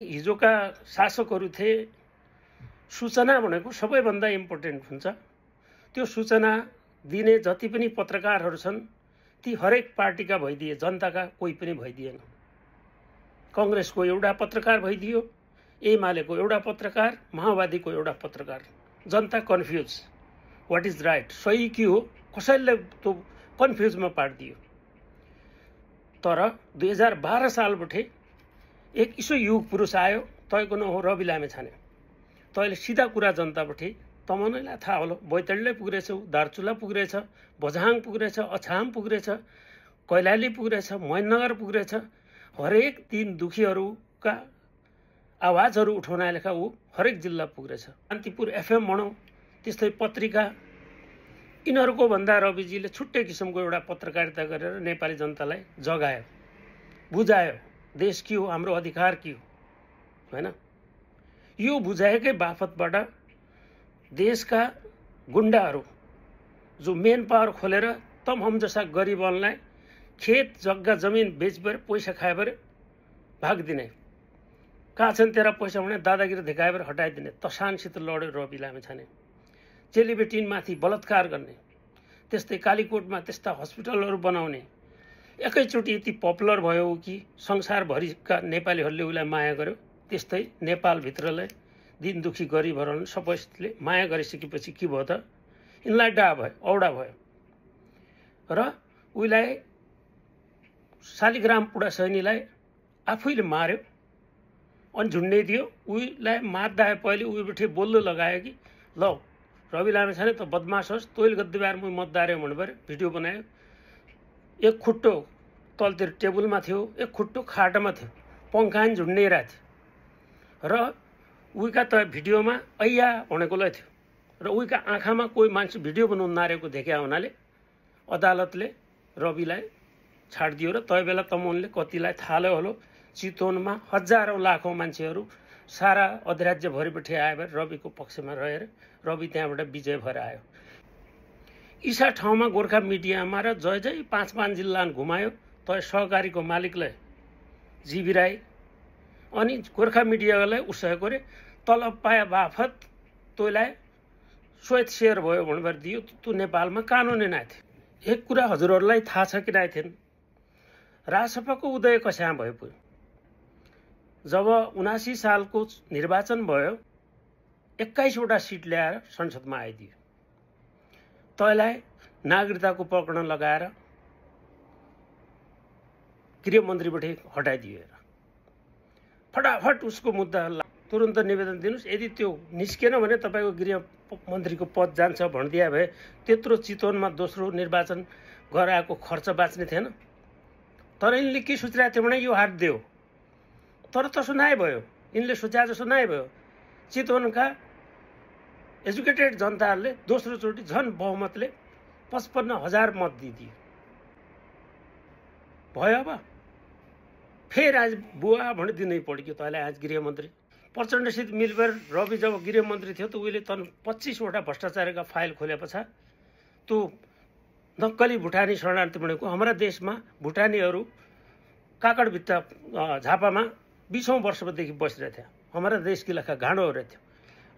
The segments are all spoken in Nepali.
हिजोका शासकहरू थिए सूचना भनेको सबैभन्दा इम्पोर्टेन्ट हुन्छ। त्यो सूचना दिने जति पनि पत्रकारहरू छन् ती हरेक पार्टीका भइदिए, जनताका कोही पनि भइदिएन। कांग्रेसको एउटा पत्रकार भइदियो, एमालेको एउटा पत्रकार, माओवादीको एउटा पत्रकार। जनता कन्फ्युज, व्हाट इज राइट, सही के हो, कसैले त्यो कन्फ्युजमा पारिदियो। तर 2012 सालबाट एक इसो युग पुरुष आयो, तयको न हो रवि लामेछाने। तैले सिधा कुरा जनताबाट तमनैलाई थाहा होला, बैतडीले पुग्रेछ, दार्चुला पुग्रेछ, बझाङ पुग्रेछ, अछाम पुग्रेछ, कैलाली पुग्रेछ, महेन्द्रनगर पुग्रेछ। हरेक दिन दुखीहरूका आवाजहरू उठाउनका लेखा ऊ हरेक जिल्ला पुग्रेछ। कान्तिपुर एफएम भनौँ, त्यस्तै पत्रिका, यिनीहरूको भन्दा रविजीले छुट्टै किसिमको एउटा पत्रकारिता गरेर नेपाली जनतालाई जगायो, बुझायो देश के हो, हाम्रो अधिकार के हो, हैन। यो बुझाएकै बापतबाट देशका गुण्डाहरू जो मेन पावर खोलेर तम हम जसा गरिबलाई खेत जग्गा जमिन बेचबर पैसा खाएर भागिदिने, कहाँ छन् तेरा पैसा भने दादागिरी देखाएर हटाइदिने तसानसित लड्यो रवि लामेछाने। चेलीबेटीमाथि बलात्कार गर्ने, त्यस्तै कालीकोटमा त्यस्ता हस्पिटलहरू बनाउने। एकैचोटि यति पपुलर भयो कि संसारभरिका नेपालीहरूले उसलाई माया गर्यो। त्यस्तै नेपालभित्रलाई दिन दुखी गरिबहरूलाई सबैले माया गरिसकेपछि के भयो त, यिनलाई डा भयो, औडा भयो र उसलाई शालिग्राम पुडा सैनीलाई आफैले मार्यो अनि झुन्ड्याइदियो। उसलाई मार्दा पहिले उबाट बोल्नु लगायो कि ल रवि लामेछाने त बदमास होस्, तैले गद्दीबार म मतदार भनेर भिडियो बनायो। एक खुट्टो तलतिर टेबलमा थियो, एक खुट्टो खाटामा थियो, पङ्खान झुन्डिरहेको थियो र उहीका त भिडियोमा ऐया भनेकोलाई थियो र उहीका आँखामा कोही मान्छे भिडियो बनाउन नारेको देखे हुनाले अदालतले रविलाई छाडिदियो। र तै बेला तमनले कतिलाई थाहा होला, चितवनमा हजारौं लाखौं मान्छेहरू सारा अधिराज्यभरिबाट आएर रविको पक्षमा रहेर रवि त्यहाँबाट विजय भएर आयो। ईसा ठाउँमा गोर्खा मिडियामा र जय जय 5 जिल्ला घुमायो। तय सहकारीको मालिकलाई जीवी राई अनि गोर्खा मिडियालाई उसय गरे, तलब पाए बाफत तैलाई श्वेत शेयर भयो भनेर दियो। त्यो नेपालमा कानुनै नै थियो। एक कुरा हजुरहरूलाई थाहा छ कि नै थिएन, राजसभाको उदय कस्या भयो। जब 79 सालको निर्वाचन भयो, 21 वटा सिट ल्याएर संसदमा आइदियो। तैलाई नागरिकताको प्रकरण लगाएर गृहमन्त्रीबाट हटाइदियो। फटाफट उसको मुद्दा तुरन्त निवेदन दिनुस्, यदि त्यो निस्केन भने तपाईको गृहमन्त्रीको पद जान्छ भनिदिया भए त्यत्रो चितवनमा दोस्रो निर्वाचन गराएको खर्च बाँच्ने थिएन। तर यिनले के सोचिरहेको थियो भने यो हारिदियो, तर तसो नै भयो। यिनले सोचे जसो नै भयो। चितवनका एजुकेटेड जनताहरूले दोस्रो चोटि झन बहुमतले 55,000 मत दिदियो भयो। अब फेर आज बुवा भने दिनै पड्यो तैँलाई आज गृहमन्त्री। प्रचण्डसित मिलबर रवि जब गृहमन्त्री थियो त उहिले तन 25 वटा भ्रष्टाचारका फाइल खोले पछा त्यो नक्कली भुटानी शरणार्थी भनेको हाम्रा देशमा भुटानीहरू काकडभित्ता झापामा 20औं वर्षदेखि बसिरहेको थियो। हाम्रा देशकी लेखा घाँडो हो थियो।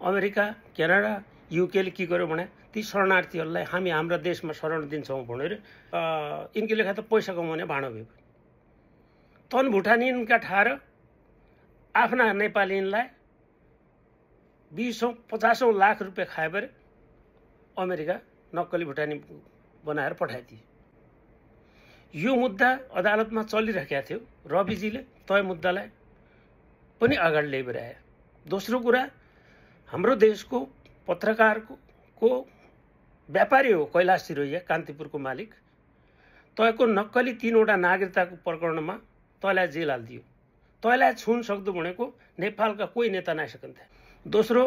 अमेरिका, क्यानाडा, युकेले के गर्यो भने ती शरणार्थीहरूलाई हामी हाम्रा देशमा शरण दिन्छौँ भनेर यिनकी लेखा त पैसा कमाउने भाँडो भयो। तन भुटानीका ठार आफ्ना नेपालीलाई 20-50 लाख रुपियाँ खाएर अमेरिका नक्कली भुटानी बनाएर पठाइदिए। यो मुद्दा अदालतमा चलिरहेको थियो। रविजीले तय मुद्दालाई पनि अगाडि ल्याइरहेको। दोस्रो कुरा, हाम्रो देशको पत्रकारको व्यापारी हो कैलाश सिरोहिया, कान्तिपुरको मालिक। तयको नक्कली 3 वटा नागरिकताको प्रकरणमा तैलाई जेल हालिदियो। तैलाई छुन सक्दो भनेको नेपालका कोही नेता नै सकिन्थे। दोस्रो,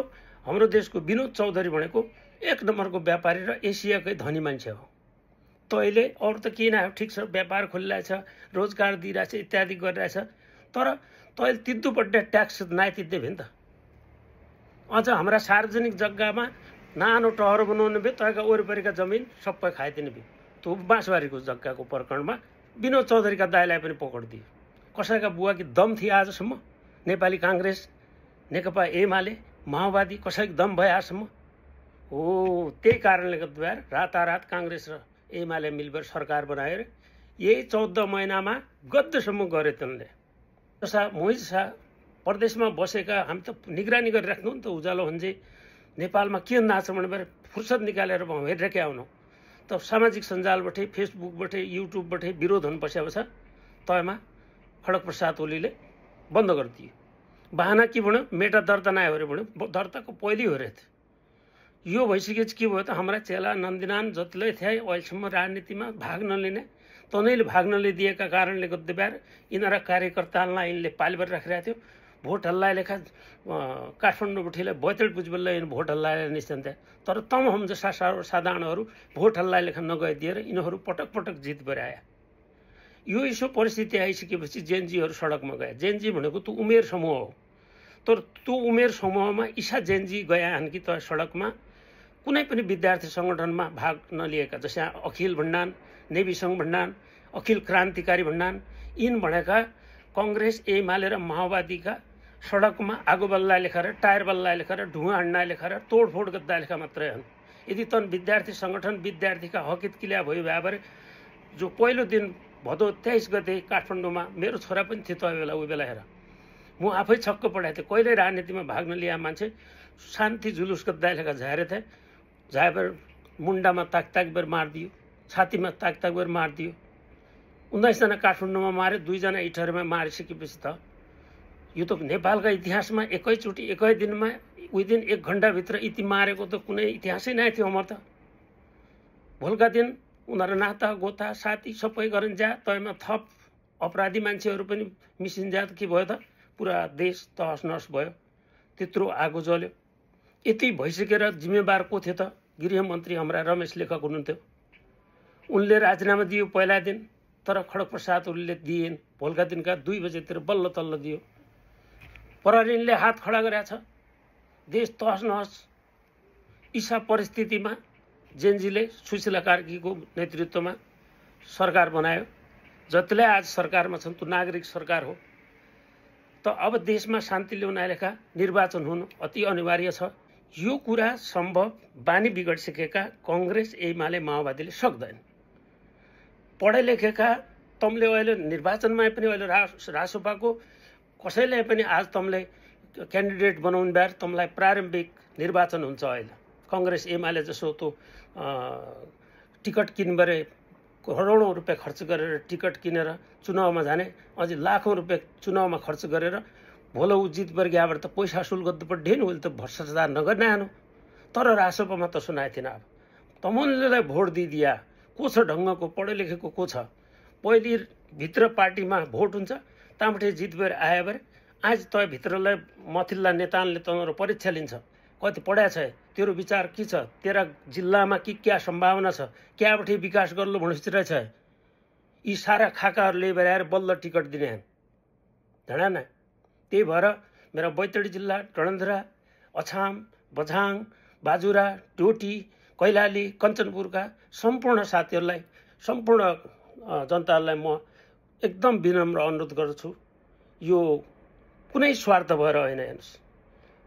हाम्रो देशको विनोद चौधरी भनेको 1 नम्बरको व्यापारी र एसियाकै धनी मान्छे हो। तैले अरू त के नै, ठिक छ व्यापार खोलिरहेछ, रोजगार दिइरहेछ, इत्यादि गरिरहेछ, तर तैले तिद्दुपट्टि ट्याक्स नै तिद्दै भयो नि त। अझ हाम्रा सार्वजनिक जग्गामा नानो टहर बनाउनु भयो, तयका वरिपरिका जमिन सबै खाइदिनु भयो। त्यो बाँसबारीको जग्गाको प्रकरणमा विनोद चौधरीका दाइलाई पनि पक्रिदियो। कसैका बुवा कि दम थिए आजसम्म नेपाली काङ्ग्रेस, नेकपा एमाले, माओवादी कसैको दम भएसम्म हो। त्यही कारणले गर्दा रातारात काङ्ग्रेस र एमाले मिलेर सरकार बनाएर यही 14 महिनामा गद्दसम्म गरे तिनले। मोहित शाह प्रदेशमा बसेका हामी त निगरानी गरिराख्नु नि त। उज्यालो हुन्छ नेपालमा के नाच्छ भनेर फुर्सद निकालेर हेरिरहेकै आउनु त। सामाजिक सञ्जालबाटै, फेसबुकबाटै, युट्युबबाटै विरोध हुन बसेको छ। तयमा खड्ग प्रसाद ओलीले बन्द गरिदियो। बहाना के भन्यो, मेटा दर्ता नआयो अरे भन्यो। दर्ताको पहिल्यै हो रे। यो भइसकेपछि के भयो त, हाम्रा चेला नन्दिनान जतिले थिए अहिलेसम्म राजनीतिमा भाग नलिने, तनैले भाग नलिदिएका कारणले गर्दा यिनीहरू कार्यकर्तालाई यिनले पालिबर राखिरहेको थियो। भोट हल्लाए लेखा काठमाडौँबाट बैतडी पुजबेललाई भोट हल्लाएर निस्कन्थे। तर तम हम जस्ता साधारणहरू भोट हल्लाए लेखा नगइदिएर यिनीहरू पटक पटक जित गराए। यो यसो परिस्थिति आइसकेपछि जेनजीहरू सडकमा गए। जेनजी भनेको त्यो उमेर समूह हो। तर त्यो उमेर समूहमा ईसा जेनजी गएछन् कि त सडकमा कुनै पनि विद्यार्थी सङ्गठनमा भाग नलिएका, जस्तै अखिल भण्डान, नेवी सङ्घ भण्डान, अखिल क्रान्तिकारी भण्डान, यिन भनेका काङ्ग्रेस, एमाले र माओवादीका सडकमा आगो बल्ला लेखेर, टायर बल्ला लेखेर, धुवा हान्ना लेखेर, तोडफोड गर्दा लेखा मात्रै हुन्। यदि तन विद्यार्थी सङ्गठन विद्यार्थीका हकित किल्या भयो भए जो पहिलो दिन भदौ 23 गते काठमाडौँमा मेरो छोरा पनि थियो त्यो बेला। उही बेला हेर म आफै छक्क पढाएको थिएँ। कहिले राजनीतिमा भाग नलिया मान्छे शान्ति जुलुस गर्दा लेखा झारे थिए। झाएर मुन्डामा ताक बेर मारिदियो, छातीमा ताक बेर मारिदियो। 19 जना काठमाडौँमा मारे, 2 जना इटहरीमा मारिसकेपछि त यो त नेपालका इतिहासमा एकैचोटि एकै दिनमा विदिन 1 घण्टाभित्र यति मारेको त कुनै इतिहासै नै थियो। अमर त भोलिका दिन उनीहरू नाता गोता साथी सबै गरिन्छ। तयमा थप अपराधी मान्छेहरू पनि मिसिन्छ। के भयो त पुरा देश तहस नहस भयो। त्यत्रो आगो जल्यो। यति भइसकेर जिम्मेवार को थियो त? गृहमन्त्री हाम्रा रमेश लेखक हुनुहुन्थ्यो। उनले राजीनामा दियो पहिला दिन, तर खड्ग प्रसाद ओलीले दिएन। भोलिका दिनका 2 बजेतिर बल्ल तल्ल दियो। प्रहरीले हात खडा गरेछ। देश तहस नहस ईसा परिस्थितिमा जेनजीले सुशीला कार्कीको नेतृत्वमा सरकार बनायो। जतिले आज सरकारमा छन् त्यो नागरिक सरकार हो। त अब देशमा शान्ति ल्याउन लेखा निर्वाचन हुनु अति अनिवार्य छ। यो कुरा सम्भव बानी बिगडिसकेका काङ्ग्रेस, एमाले, माओवादीले सक्दैन। पढे लेखेका तमले अहिले निर्वाचनमा पनि अहिले रासोपाको कसैले पनि आज तमले क्यान्डिडेट बनाउनु भएर तमलाई प्रारम्भिक निर्वाचन हुन्छ। अहिले काङ्ग्रेस, एमाले जसो त्यो टिकट किनेर करोडौँ रुपियाँ खर्च गरेर टिकट किनेर चुनावमा जाने, अझै लाखौँ रुपियाँ चुनावमा खर्च गरेर भोलो जित वर्ग्याबाट त पैसा असुल गर्नु पर्दैन। उसले त भ्रष्टाचार नगर्ने आनु। तर रासोपामा त सुनाएको थिएन। अब तमुनलाई भोट दिइदिया को छ ढङ्गको, पढे लेखेको को छ? पहिले भित्र पार्टीमा भोट हुन्छ, ताबाट जित भएर आयो भरे आज तय भित्रलाई मथिल्ला नेताले तँरो परीक्षा लिन्छ। कति पढाएको छ, तेरो विचार के छ, तेरा जिल्लामा के क्या सम्भावना छ, क्याबाट विकास गर्नु भनेपछि रहेछ। यी सारा खाकाहरूले बेलाएर बल्ल टिकट दिने हैं धडा न। त्यही भएर मेरा बैतडी जिल्ला, डडेलधुरा, अछाम, बझाङ, बाजुरा, डोटी, कैलाली, कञ्चनपुरका सम्पूर्ण साथीहरूलाई, सम्पूर्ण जनतालाई म एकदम विनम्र अनुरोध गर्छु। यो कुनै स्वार्थ भएर होइन। हेर्नुहोस्,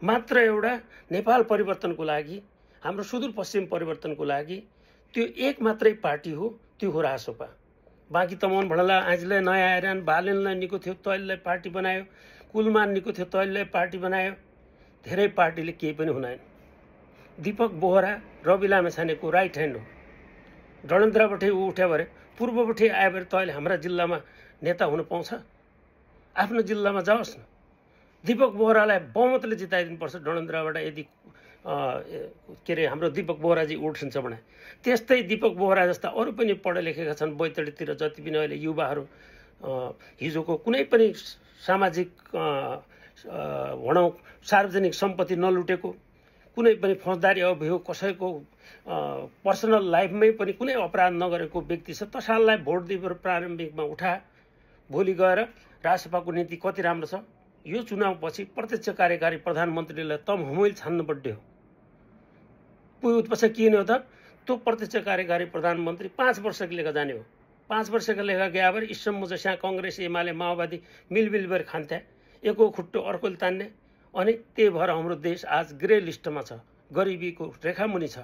मात्र एउटा नेपाल परिवर्तनको लागि, हाम्रो सुदूरपश्चिम परिवर्तनको लागि त्यो एक मात्रै पार्टी हो, त्यो हो रासोपा। बाँकी तमन भडला आजलाई नयाँ आइरहन, बालेनलाई निको थियो तैललाई पार्टी बनायो, कुलमान निको थियो तैललाई पार्टी बनायो। धेरै पार्टीले केही पनि हुँदैन। दीपक बोहरा रवि लामेछानेको राइट ह्यान्ड हो। डडेलधुराबाटै ऊ उठ्यो भरे पूर्वबाटै आयो भने तैले हाम्रा जिल्लामा नेता हुन पाउँछ? आफ्नो जिल्लामा जाओस् न। दीपक बोहरालाई बहुमतले जिताइदिनुपर्छ डडेलधुराबाट। यदि के अरे हाम्रो दीपक बोहराजी उठ्छ भने। त्यस्तै दीपक बोहरा जस्ता अरू पनि पढे लेखेका छन् बैतडीतिर, जति पनि अहिले युवाहरू हिजोको कुनै पनि सामाजिक भनौँ सार्वजनिक सम्पत्ति नलुटेको, कुनै पनि फौजदारी अभियोग, कसैको पर्सनल लाइफमै पनि कुनै अपराध नगरेको व्यक्ति छ। तसाललाई भोट दिएर प्रारम्भिकमा उठा, भोलि गएर रासपाको नीति कति राम्रो छ। यो चुनावपछि प्रत्यक्ष कार्यकारी प्रधानमन्त्रीलाई तम हमैले छान्नु पर्यो। पछि के हो त, त्यो प्रत्यक्ष कार्यकारी प्रधानमन्त्री 5 वर्षको लेखा जाने हो। 5 वर्षको लेखा गए भएर इस्सम्म जस्या काङ्ग्रेस, एमाले, माओवादी मिलबिल भएर खान्थे। एको खुट्टो अर्कोले तान्ने, अनि त्यही भएर हाम्रो देश आज ग्रे लिस्टमा छ, गरिबीको रेखामुनि छ।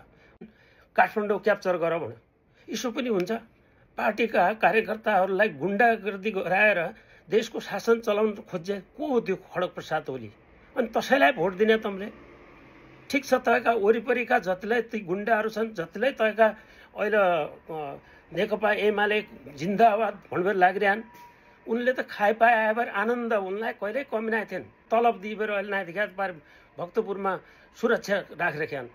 काठमाडौँ क्याप्चर गर भन्यो, यसो पनि हुन्छ? पार्टीका कार्यकर्ताहरूलाई गुन्डागर्दी गराएर देशको शासन चलाउन खोजे को हो त्यो खड्ग प्रसाद ओली? अनि त्यसैलाई भोट दिने तमले? ठिक छ, तपाईँका वरिपरिका जतिलाई ती गुन्डाहरू छन्, जतिलाई तपाईँका अहिले नेकपा एमाले जिन्दाबाद भन्दै लागिरहन्, उनले त खाए पाए आएर आनन्द, उनलाई कहिल्यै कमी नै थिएन। तलब दिएर अहिले नादेखि पार भक्तपुरमा सुरक्षा राखिराख्यान्।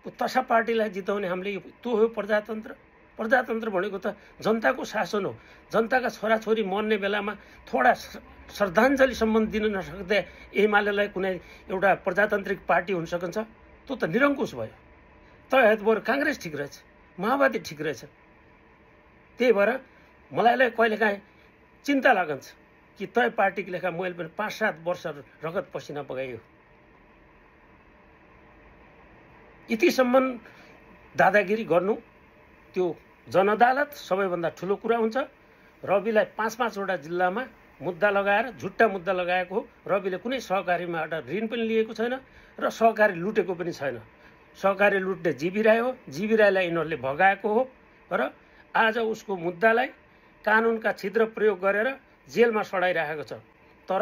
तसा पार्टीलाई जिताउने हामीले त्यो हो प्रजातन्त्र? प्रजातन्त्र भनेको त जनताको शासन हो। जनताका छोराछोरी मर्ने बेलामा थोडा श्रद्धाञ्जलीसम्म दिन नसक्दा एमालेलाई कुनै एउटा प्रजातान्त्रिक पार्टी हुन सकिन्छ? त्यो त निरङ्कुश भयो। त बरु काङ्ग्रेस ठिक रहेछ, माओवादी ठिक रहेछ। त्यही भएर मलाई कहिलेकाहीँ चिन्ता लागन्छ कि तय पार्टीको लेखा मैले पनि 5-7 वर्ष रगत पसिना बगायो। यतिसम्म दादागिरी गर्नु, त्यो जनअदालत सबैभन्दा ठुलो कुरा हुन्छ। रविलाई 5-5वटा जिल्लामा मुद्दा लगाएर, झुट्टा मुद्दा लगाएको हो। रविले कुनै सहकारीबाट ऋण पनि लिएको छैन र सहकारी लुटेको पनि छैन। सहकारी लुट्ने जीवी राई हो। जीवी राईलाई यिनीहरूले भगाएको हो र आज उसको मुद्दालाई कानुनका छिद्र प्रयोग गरेर जेलमा सडाइरहेको छ। तर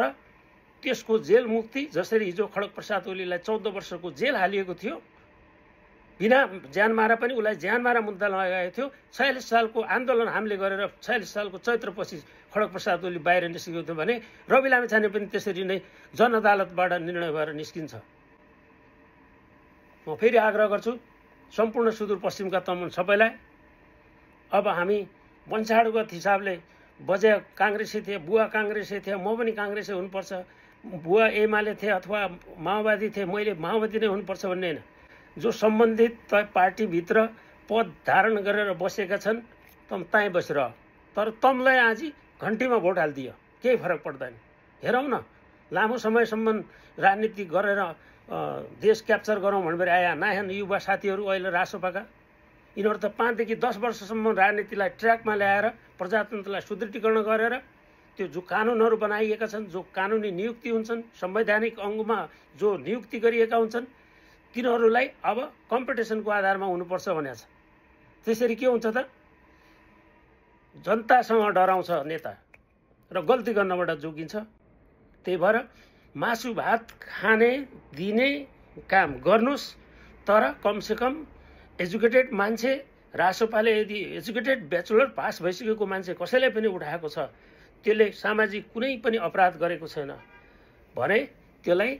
त्यसको जेल मुक्ति, जसरी हिजो खड्ग प्रसाद ओलीलाई 14 वर्षको जेल हालिएको थियो, बिना ज्यानमारा पनि उसलाई ज्यानमारा मुद्दा लगाएको थियो। 46 सालको आन्दोलन हामीले गरेर 46 सालको चैत्रपछि खड्ग प्रसाद ओली बाहिर निस्केको थियो भने रवि लामिछाने पनि त्यसरी नै जनअदालतबाट निर्णय भएर निस्किन्छ। म फेरि आग्रह गर्छु सम्पूर्ण सुदूरपश्चिमका तमुन सबैलाई, अब हामी वंशाणुगत हिसाबले बजे काङ्ग्रेसै थिए, बुवा काङ्ग्रेसै थिए, म पनि काङ्ग्रेसै हुनुपर्छ, बुवा एमाले थिए अथवा माओवादी थिए, मैले माओवादी नै हुनुपर्छ भन्ने होइन। जो सम्बन्धित पार्टीभित्र पद धारण गरेर बसेका छन्, तम त्यहीँ बसेर, तर तमलाई आज घन्टीमा भोट हालिदियो, केही फरक पर्दैन। हेरौँ न, लामो समयसम्म राजनीति गरेर देश क्याप्चर गरौँ भनेर आया नयाँ युवा साथीहरू अहिले रासोपाका, यिनीहरू त 5 देखि 10 वर्षसम्म राजनीतिलाई ट्र्याकमा ल्याएर प्रजातन्त्रलाई सुदृढीकरण गरेर त्यो जो कानुनहरू बनाइएका छन्, जो कानुनी नियुक्ति हुन्छन्, संवैधानिक अङ्गमा जो नियुक्ति गरिएका हुन्छन्, तिनीहरूलाई अब कम्पिटिसनको आधारमा हुनुपर्छ भनेको छ। त्यसरी के हुन्छ त? जनतासँग डराउँछ नेता र गल्ती गर्नबाट जोगिन्छ। त्यही भएर मासु भात खाने दिने काम गर्नुस्, तर कमसेकम एजुकेटेड मान्छे, रासोपाले यदि एजुकेटेड ब्याचलर पास भइसकेको मान्छे कसैलाई पनि उठाएको छ, त्यसले सामाजिक कुनै पनि अपराध गरेको छैन भने त्यसलाई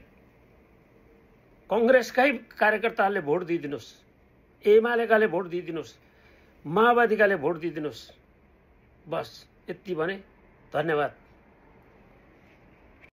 कङ्ग्रेसकै कार्यकर्ताहरूले भोट दिइदिनुहोस्, एमालेकाले भोट दिइदिनुहोस्, माओवादीकाले भोट दिइदिनुहोस्। बस यति भने, धन्यवाद।